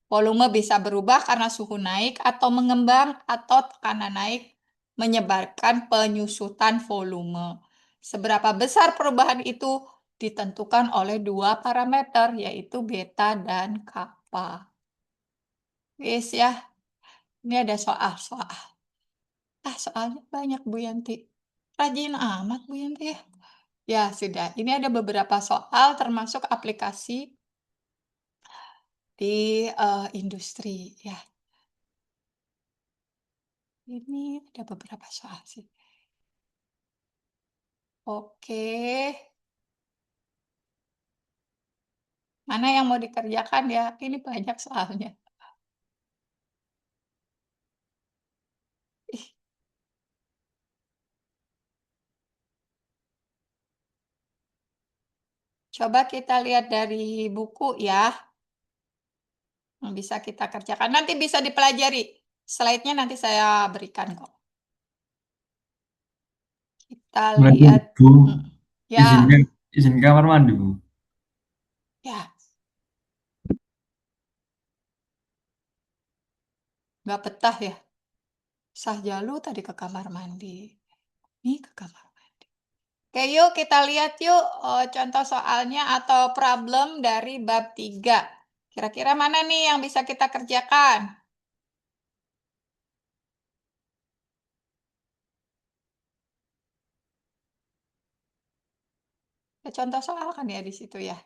[SPEAKER 1] Volume bisa berubah karena suhu naik atau mengembang atau tekanan naik menyebabkan penyusutan volume. Seberapa besar perubahan itu ditentukan oleh dua parameter, yaitu beta dan kappa. Wis ya, ini ada soal-soal. Soalnya banyak Bu Yanti. Rajin amat Bu Yanti ya. Ya, sudah. Ini ada beberapa soal termasuk aplikasi di industri ya. Ini ada beberapa soal sih. Oke. Mana yang mau dikerjakan ya? Ini banyak soalnya. Ih, coba kita lihat dari buku ya. Yang bisa kita kerjakan. Nanti bisa dipelajari. Slide-nya nanti saya berikan kok. Kita
[SPEAKER 3] Berarti
[SPEAKER 1] lihat.
[SPEAKER 3] Bu,
[SPEAKER 1] Hmm, Ya,
[SPEAKER 3] izin kamar mandi, Bu.
[SPEAKER 1] ya. Nggak betah ya. Sahjalu tadi ke kamar mandi. Ini ke kamar mandi. Oke, yuk kita lihat yuk contoh soalnya atau problem dari bab 3. Kira-kira mana nih yang bisa kita kerjakan? Ada contoh soal kan ya di situ ya.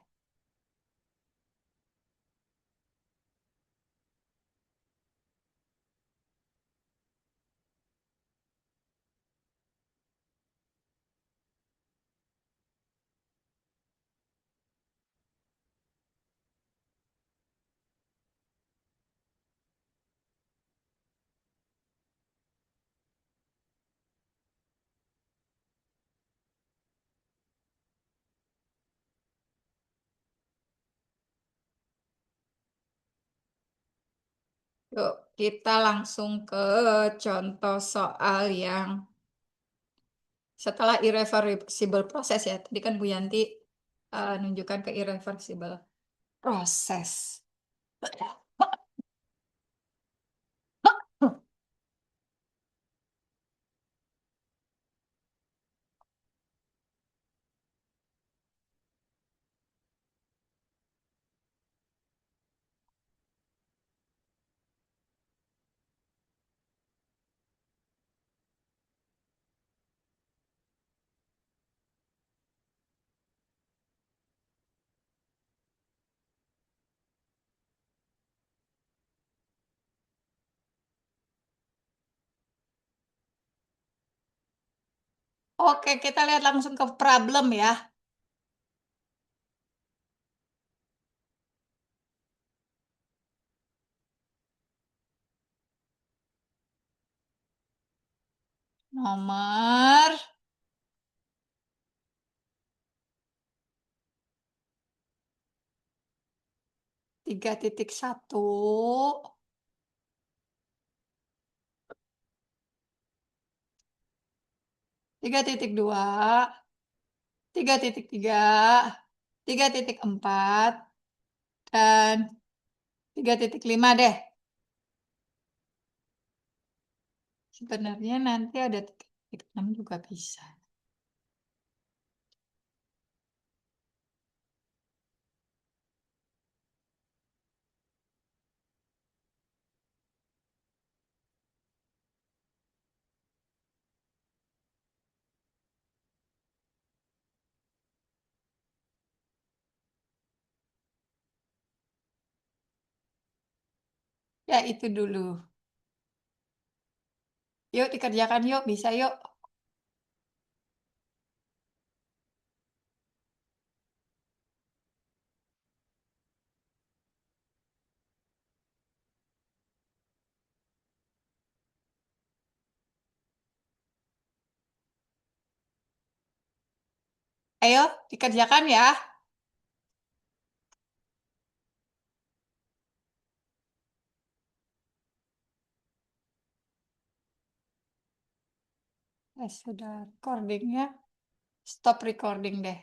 [SPEAKER 1] Yuk, kita langsung ke contoh soal yang setelah irreversible proses ya. Tadi kan Bu Yanti nunjukkan ke irreversible proses. Oke, kita lihat langsung ke problem ya. Nomor 3.1, 3.2, 3.3, 3.4, dan 3.5 deh. Sebenarnya nanti ada 3.6 juga bisa. Ya, itu dulu. Yuk dikerjakan yuk, bisa yuk. Ayo, dikerjakan ya. Sudah recordingnya. Stop recording deh.